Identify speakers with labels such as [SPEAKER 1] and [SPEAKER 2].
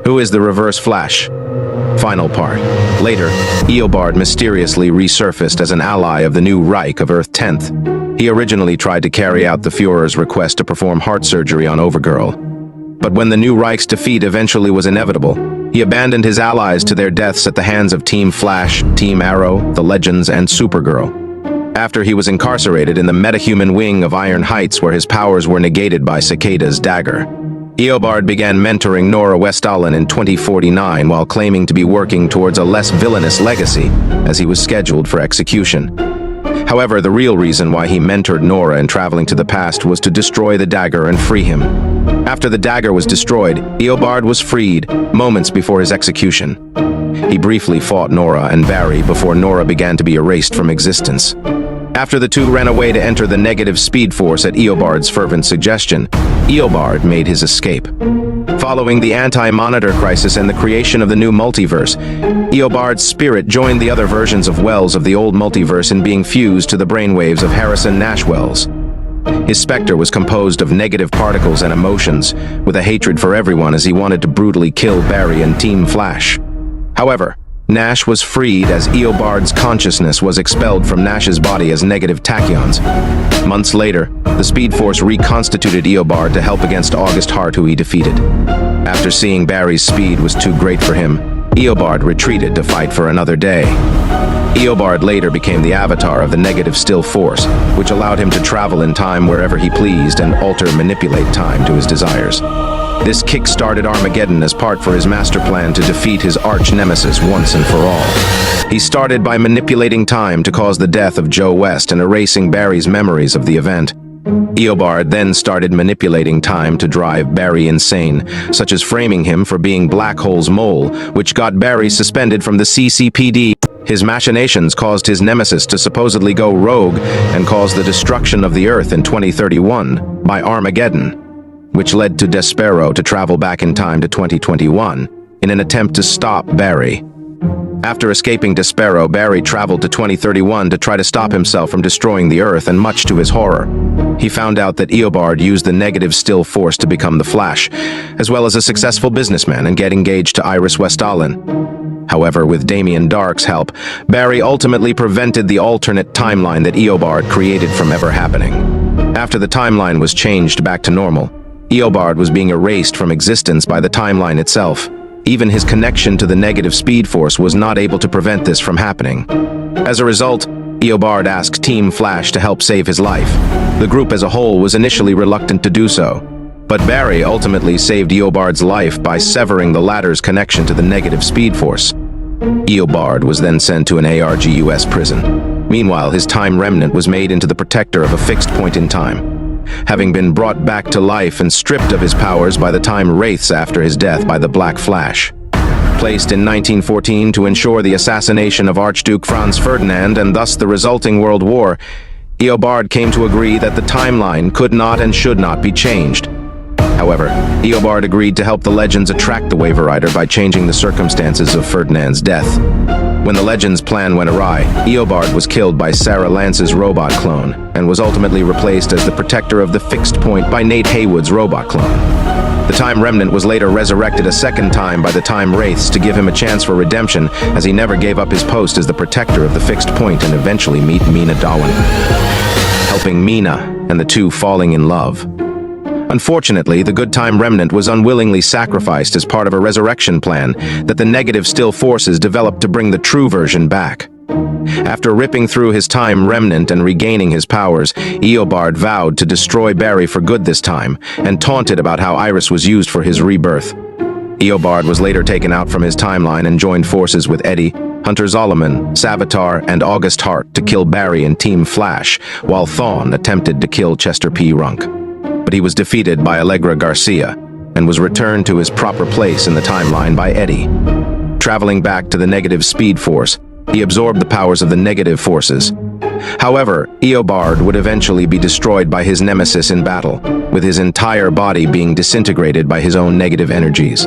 [SPEAKER 1] Who is the Reverse Flash? Final part. Later, Eobard mysteriously resurfaced as an ally of the new Reich of Earth 10th. He originally tried to carry out the Führer's request to perform heart surgery on Overgirl. But when the new Reich's defeat eventually was inevitable, he abandoned his allies to their deaths at the hands of Team Flash, Team Arrow, the Legends, and Supergirl. After he was incarcerated in the metahuman wing of Iron Heights where his powers were negated by Cicada's dagger, Eobard began mentoring Nora Westalen in 2049 while claiming to be working towards a less villainous legacy as he was scheduled for execution. However, the real reason why he mentored Nora in traveling to the past was to destroy the dagger and free him. After the dagger was destroyed, Eobard was freed moments before his execution. He briefly fought Nora and Barry before Nora began to be erased from existence. After the two ran away to enter the negative Speed Force at Eobard's fervent suggestion, Eobard made his escape. Following the anti-monitor crisis and the creation of the new multiverse, Eobard's spirit joined the other versions of Wells of the old multiverse in being fused to the brainwaves of Harrison Nash Wells. His specter was composed of negative particles and emotions, with a hatred for everyone as he wanted to brutally kill Barry and Team Flash. However, Nash was freed as Eobard's consciousness was expelled from Nash's body as negative tachyons. Months later, the Speed Force reconstituted Eobard to help against August Hart, who he defeated. After seeing Barry's speed was too great for him, Eobard retreated to fight for another day. Eobard later became the avatar of the negative Still Force, which allowed him to travel in time wherever he pleased and manipulate time to his desires. This kick-started Armageddon as part for his master plan to defeat his arch-nemesis once and for all. He started by manipulating time to cause the death of Joe West and erasing Barry's memories of the event. Eobard then started manipulating time to drive Barry insane, such as framing him for being Black Hole's mole, which got Barry suspended from the CCPD. His machinations caused his nemesis to supposedly go rogue and cause the destruction of the Earth in 2031 by Armageddon, which led to Despero to travel back in time to 2021 in an attempt to stop Barry. After escaping Despero, Barry traveled to 2031 to try to stop himself from destroying the Earth, and much to his horror, he found out that Eobard used the negative Still Force to become the Flash, as well as a successful businessman, and get engaged to Iris Westalen. However, with Damien Darhk's help, Barry ultimately prevented the alternate timeline that Eobard created from ever happening. After the timeline was changed back to normal, Eobard was being erased from existence by the timeline itself. Even his connection to the negative Speed Force was not able to prevent this from happening. As a result, Eobard asked Team Flash to help save his life. The group as a whole was initially reluctant to do so, but Barry ultimately saved Eobard's life by severing the latter's connection to the negative Speed Force. Eobard was then sent to an ARGUS prison. Meanwhile, his time remnant was made into the protector of a fixed point in time, having been brought back to life and stripped of his powers by the Time Wraiths after his death by the Black Flash. Placed in 1914 to ensure the assassination of Archduke Franz Ferdinand and thus the resulting World War, Eobard came to agree that the timeline could not and should not be changed. However, Eobard agreed to help the Legends attract the Waverider by changing the circumstances of Ferdinand's death. When the Legends' plan went awry, Eobard was killed by Sarah Lance's robot clone and was ultimately replaced as the protector of the fixed point by Nate Haywood's robot clone. The Time Remnant was later resurrected a second time by the Time Wraiths to give him a chance for redemption, as he never gave up his post as the protector of the fixed point and eventually meet Mina Dawan, helping Mina and the two falling in love. Unfortunately, the Good Time Remnant was unwillingly sacrificed as part of a resurrection plan that the negative Still Forces developed to bring the true version back. After ripping through his Time Remnant and regaining his powers, Eobard vowed to destroy Barry for good this time, and taunted about how Iris was used for his rebirth. Eobard was later taken out from his timeline and joined forces with Eddie, Hunter Zolomon, Savitar, and August Hart to kill Barry and Team Flash, while Thawne attempted to kill Chester P. Runk. But he was defeated by Allegra Garcia and was returned to his proper place in the timeline by Eddie. Traveling back to the negative Speed Force, he absorbed the powers of the negative forces. However, Eobard would eventually be destroyed by his nemesis in battle, with his entire body being disintegrated by his own negative energies.